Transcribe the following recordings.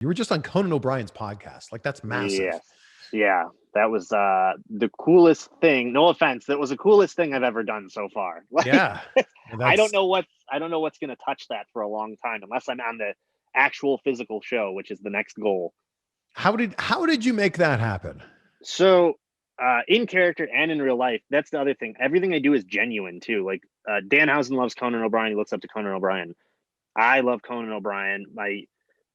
You were just on Conan O'Brien's podcast. Like, that's massive. Yes. Yeah. That was the coolest thing. No offense. That was the coolest thing I've ever done so far. Like, Yeah. I don't know what's going to touch that for a long time unless I'm on the actual physical show, which is the next goal. How did you make that happen? So in character and in real life, that's the other thing. Everything I do is genuine too. Like Danhausen loves Conan O'Brien. He looks up to Conan O'Brien. I love Conan O'Brien.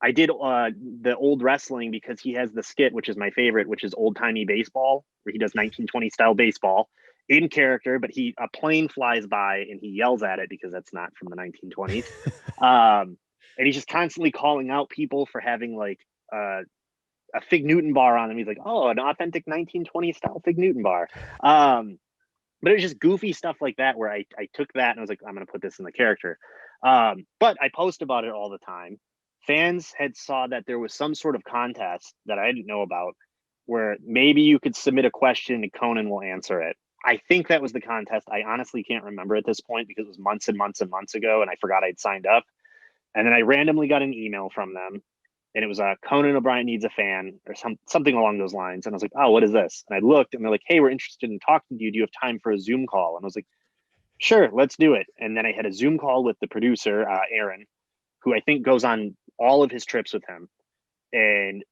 I did the old wrestling because he has the skit, which is my favorite, which is old timey baseball, where he does 1920 style baseball in character, but a plane flies by and he yells at it because that's not from the 1920s. And he's just constantly calling out people for having like a Fig Newton bar on them. He's like, oh, an authentic 1920 style Fig Newton bar. But it was just goofy stuff like that where I took that and I was like, I'm going to put this in the character. But I post about it all the time. Fans had saw that there was some sort of contest that I didn't know about where maybe you could submit a question and Conan will answer it. I think that was the contest. I honestly can't remember at this point because it was months and months and months ago and I forgot I'd signed up. And then I randomly got an email from them and it was Conan O'Brien needs a fan or something along those lines. And I was like, oh, what is this? And I looked and they're like, hey, we're interested in talking to you. Do you have time for a Zoom call? And I was like, sure, let's do it. And then I had a Zoom call with the producer, Aaron, who I think goes on all of his trips with him. And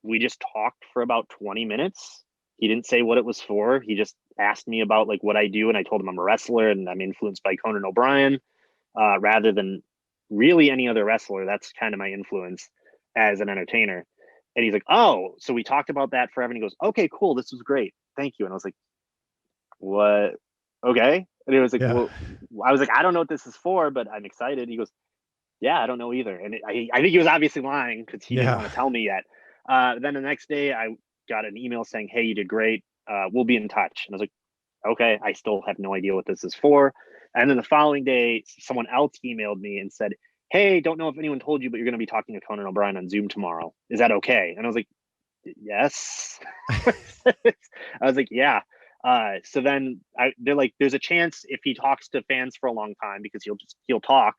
we just talked for about 20 minutes. He didn't say what it was for. He just asked me about like what I do. And I told him I'm a wrestler and I'm influenced by Conan O'Brien rather than really any other wrestler. That's kind of my influence as an entertainer. And he's like, oh, so we talked about that forever. And he goes, okay, cool. This was great. Thank you. And I was like, what? Okay. And it was like, well, I was like, I don't know what this is for, but I'm excited. He goes, yeah, I don't know either. And I think he was obviously lying because he didn't want to tell me yet. Then the next day I got an email saying, hey, you did great. We'll be in touch. And I was like, okay, I still have no idea what this is for. And then the following day, someone else emailed me and said, hey, don't know if anyone told you, but you're going to be talking to Conan O'Brien on Zoom tomorrow. Is that okay? And I was like, yes. I was like, yeah. So then they're like, there's a chance if he talks to fans for a long time because he'll talk.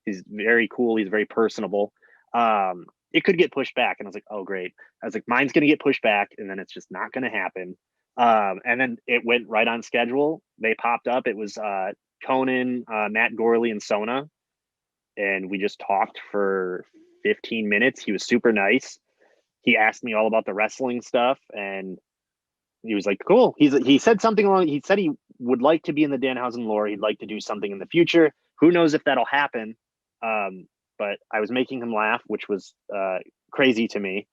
He's very cool. He's very personable. It could get pushed back. And I was like, oh, great. I was like, mine's going to get pushed back. And then it's just not going to happen. And then it went right on schedule. They popped up. It was Conan, Matt Gorley, and Sona. And we just talked for 15 minutes. He was super nice. He asked me all about the wrestling stuff. And he was like, cool. He said something along. He said he would like to be in the Danhausen lore. He'd like to do something in the future. Who knows if that'll happen? But I was making him laugh, which was crazy to me.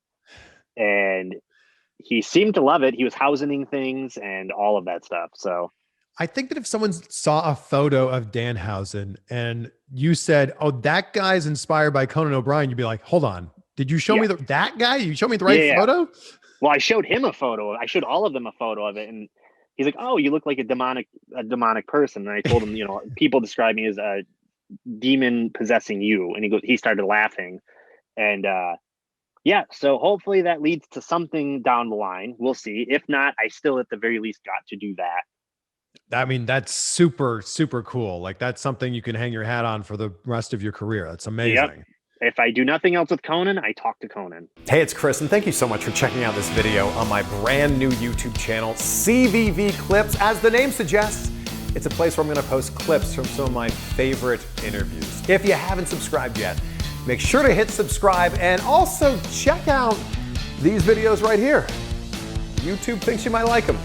And he seemed to love it. He was housening things and all of that stuff. So I think that if someone saw a photo of Danhausen and you said, oh, that guy's inspired by Conan O'Brien, you'd be like, hold on. Did you show me that guy? You show me the right photo? Well, I showed him a photo. I showed all of them a photo of it. And he's like, oh, you look like a demonic person. And I told him, people describe me as a demon possessing you. And he started laughing. And so hopefully that leads to something down the line. We'll see. If not, I still at the very least got to do that. I mean, that's super, super cool. Like that's something you can hang your hat on for the rest of your career. That's amazing. Yep. If I do nothing else with Conan, I talk to Conan. Hey, it's Chris, and thank you so much for checking out this video on my brand new YouTube channel, CVV Clips. As the name suggests, it's a place where I'm gonna post clips from some of my favorite interviews. If you haven't subscribed yet, make sure to hit subscribe and also check out these videos right here. YouTube thinks you might like them.